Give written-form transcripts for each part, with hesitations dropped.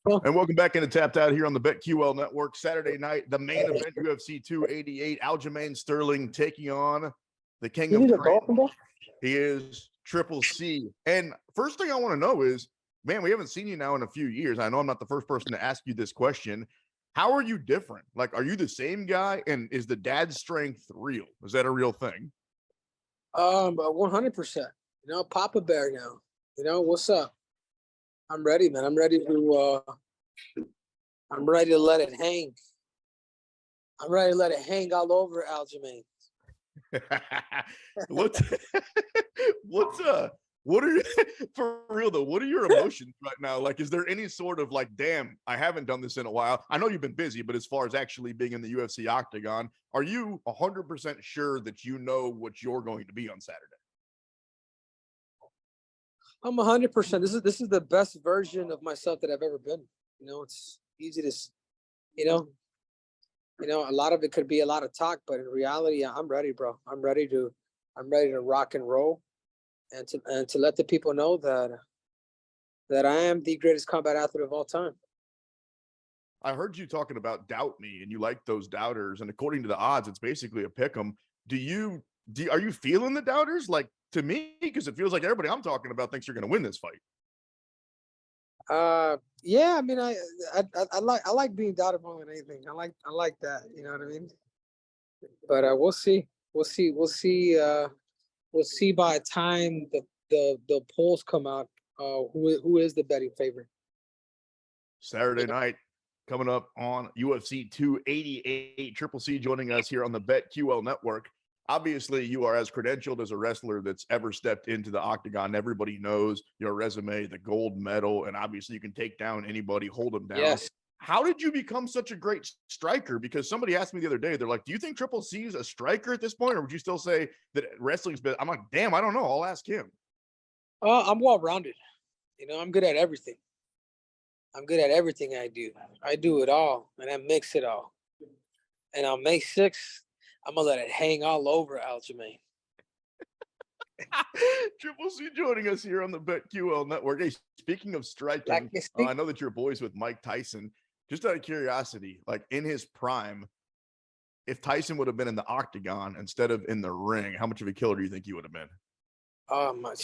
Well, And welcome back into Tapped Out here on the BetQL Network. Saturday night, the main event, UFC 288, Aljamain Sterling taking on the King you of need a Crazy. golfing ball? He is Triple C. And first thing I want to know is, man, we haven't seen you now in a few years. I know I'm not the first person to ask you this question. How are you different? Like, are you the same guy? And is the dad strength real? Is that a real thing? 100%. You know, Papa Bear now. You know, what's up? I'm ready, man. I'm ready to let it hang. I'm ready to let it hang all over Aljamain. what's what are for real though, what are your emotions right now? Like, is there any sort of like, damn, I haven't done this in a while? I know you've been busy, but as far as actually being in the UFC octagon, are you 100% sure that you know what you're going to be on Saturday? I'm 100%. This is the best version of myself that I've ever been. You know, it's easy to, you know, a lot of it could be a lot of talk, but in reality, I'm ready, bro. I'm ready to rock and roll, and to let the people know that I am the greatest combat athlete of all time. I heard you talking about doubt me, and you like those doubters. And according to the odds, it's basically a pick 'em. Are you feeling the doubters? Like, to me, because it feels like everybody I'm talking about thinks you're going to win this fight. Yeah. I mean, I like being doubted more than anything. I like that. You know what I mean? But we'll see. We'll see. We'll see. We'll see by the time the polls come out. Who is the betting favorite? Saturday night, coming up on UFC 288. Triple C joining us here on the BetQL Network. Obviously, you are as credentialed as a wrestler that's ever stepped into the octagon. Everybody knows your resume, the gold medal, and obviously you can take down anybody, hold them down. Yes. How did you become such a great striker? Because somebody asked me the other day, they're like, do you think Triple C is a striker at this point? Or would you still say that wrestling's been? I'm like, damn, I don't know. I'll ask him. I'm well-rounded. You know, I'm good at everything. I'm good at everything I do. I do it all, and I mix it all. And on May 6th, I'm going to let it hang all over Aljamain. Triple C joining us here on the BetQL Network. Hey, speaking of striking, I know that you're boys with Mike Tyson. Just out of curiosity, like in his prime, if Tyson would have been in the octagon instead of in the ring, how much of a killer do you think he would have been? Oh, my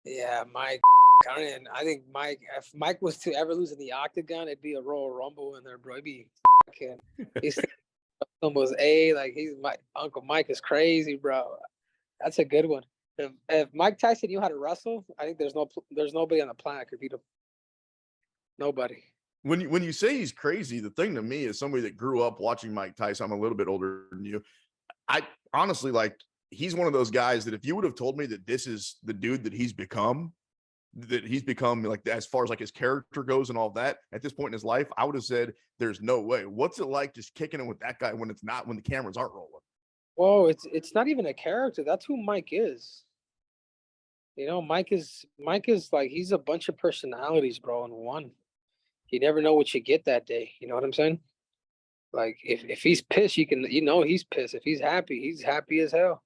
yeah, Mike. I think Mike, if Mike was to ever lose in the octagon, it'd be a Royal Rumble in there, bro. It'd be he's almost like my Uncle Mike is crazy, bro. That's a good one. If Mike Tyson knew how to wrestle, I think there's nobody on the planet could beat him. Nobody. When you say he's crazy, the thing to me is somebody that grew up watching Mike Tyson. I'm a little bit older than you. I honestly, like, he's one of those guys that if you would have told me that this is the dude that he's become like, as far as like his character goes and all that at this point in his life, I would have said there's no way. What's it like just kicking it with that guy when the cameras aren't rolling? Whoa, it's not even a character. That's who Mike is. You know, Mike is like, he's a bunch of personalities, bro, in one. You never know what you get that day. You know what I'm saying? Like, if he's pissed, he's pissed. If he's happy as hell.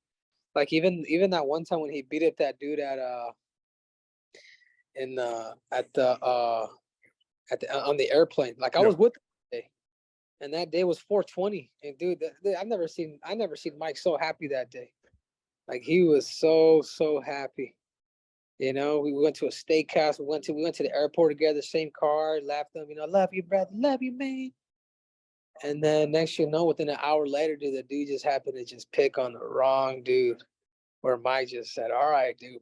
Like, even that one time when he beat up that dude on the airplane. Like, I was with him that day, and that day was 420. And dude, I've never seen Mike so happy that day. Like, he was so happy. You know, we went to a steakhouse. We went to the airport together, same car. Laughed at him, love you, brother, love you, man. And then next, within an hour later, dude, the dude just happened to just pick on the wrong dude. Where Mike just said, "All right, dude."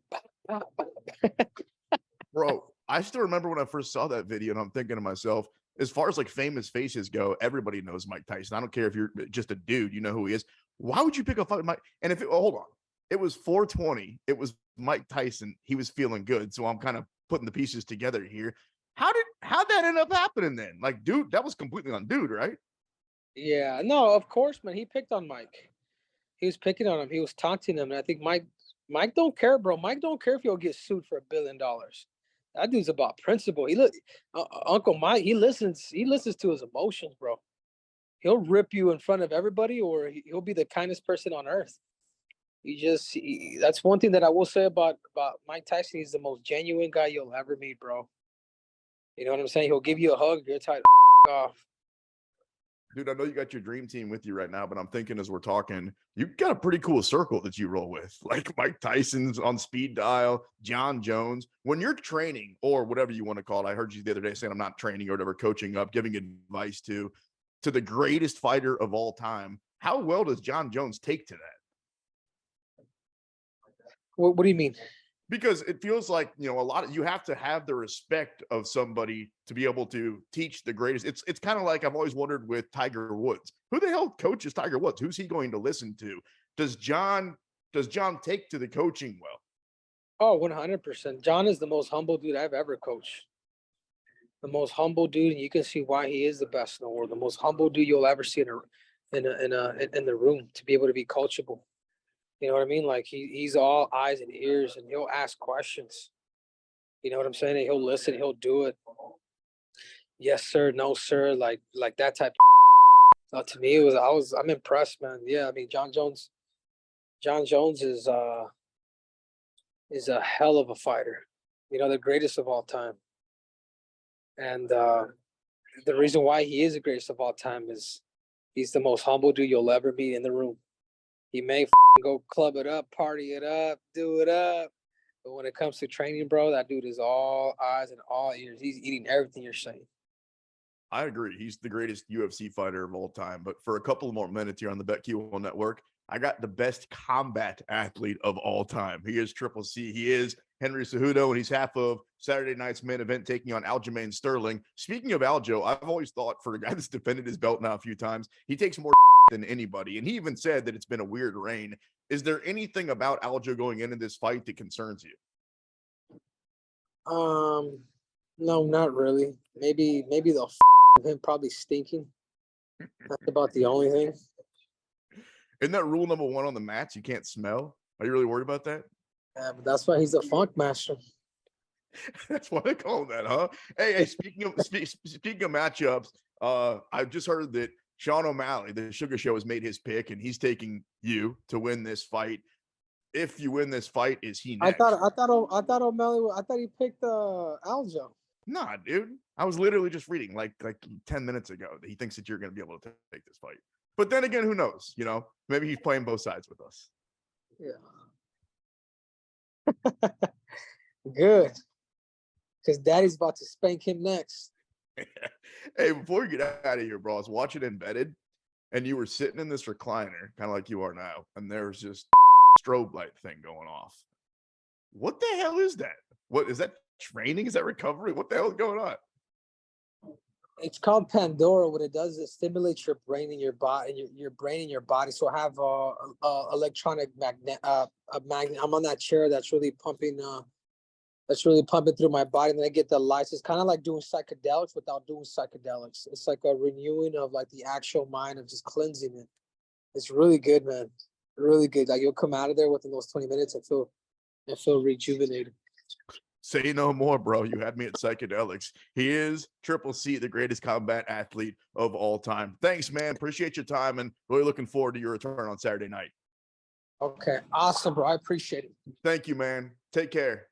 Bro, I still remember when I first saw that video, and I'm thinking to myself, as far as like famous faces go, everybody knows Mike Tyson. I don't care if you're just a dude, you know who he is. Why would you pick a fight with Mike? And hold on, it was 420. It was Mike Tyson. He was feeling good. So I'm kind of putting the pieces together here. How'd that end up happening then? Like, dude, that was completely on dude, right? Yeah, no, of course, man. He picked on Mike. He was picking on him. He was taunting him. And I think Mike don't care, bro. Mike don't care if you'll get sued for $1 billion. That dude's about principle. Uncle Mike, he listens to his emotions, bro. He'll rip you in front of everybody, or he'll be the kindest person on earth. That's one thing that I will say about Mike Tyson. He's the most genuine guy you'll ever meet, bro. You know what I'm saying? He'll give you a hug. You're tired off. Dude, I know you got your dream team with you right now, but I'm thinking as we're talking, you've got a pretty cool circle that you roll with, like Mike Tyson's on speed dial, John Jones. When you're training or whatever you want to call it, I heard you the other day saying I'm not training or whatever, coaching up, giving advice to the greatest fighter of all time. How well does John Jones take to that? What do you mean? Because it feels like, a lot of you have to have the respect of somebody to be able to teach the greatest. It's kind of like I've always wondered with Tiger Woods. Who the hell coaches Tiger Woods? Who's he going to listen to? Does John take to the coaching well? Oh, 100%. John is the most humble dude I've ever coached. The most humble dude, and you can see why he is the best in the world. The most humble dude you'll ever see in the room, to be able to be coachable. You know what I mean? Like he's all eyes and ears, and he'll ask questions. You know what I'm saying? And he'll listen. He'll do it. Yes, sir. No, sir. Like that type. To me, I'm impressed, man. Yeah, I mean, John Jones is a hell of a fighter. The greatest of all time. And the reason why he is the greatest of all time is he's the most humble dude you'll ever meet in the room. He may go club it up, party it up, do it up. But when it comes to training, bro, that dude is all eyes and all ears. He's eating everything you're saying. I agree. He's the greatest UFC fighter of all time. But for a couple more minutes here on the BetQL Network, I got the best combat athlete of all time. He is Triple C. He is Henry Cejudo, and he's half of Saturday night's main event taking on Aljamain Sterling. Speaking of Aljo, I've always thought for a guy that's defended his belt now a few times, he takes more than anybody. And he even said that it's been a weird reign. Is there anything about Aljo going into this fight that concerns you? No, not really. Maybe the him probably stinking. That's about the only thing. Isn't that rule number 1 on the mats? You can't smell. Are you really worried about that? Yeah, but that's why he's a funk master. That's why they call him that, huh? Hey, speaking of matchups, I've just heard that Sean O'Malley, the Sugar Show, has made his pick, and he's taking you to win this fight. If you win this fight, is he next? I thought O'Malley. I thought he picked Aljo. Nah, dude. I was literally just reading like 10 minutes ago that he thinks that you're going to be able to take this fight. But then again, who knows? Maybe he's playing both sides with us. Yeah. Good. Because Daddy's about to spank him next. Hey, before we get out of here, bro, I was watching Embedded, and you were sitting in this recliner, kind of like you are now, and there's just strobe light thing going off. What the hell is that? What is that? Training? Is that recovery? What the hell is going on? It's called Pandora. What it does is it stimulates your brain and your body, your brain and your body. So I have electronic magnet, a magnet. I'm on that chair that's really pumping through my body, and then I get the lights. It's kind of like doing psychedelics without doing psychedelics. It's like a renewing of like the actual mind, of just cleansing it. It's really good, man. Really good. Like you'll come out of there within those 20 minutes and feel rejuvenated. Say no more, bro. You had me at psychedelics. He is Triple C, the greatest combat athlete of all time. Thanks, man. Appreciate your time, and really looking forward to your return on Saturday night. Okay. Awesome, bro. I appreciate it. Thank you, man. Take care.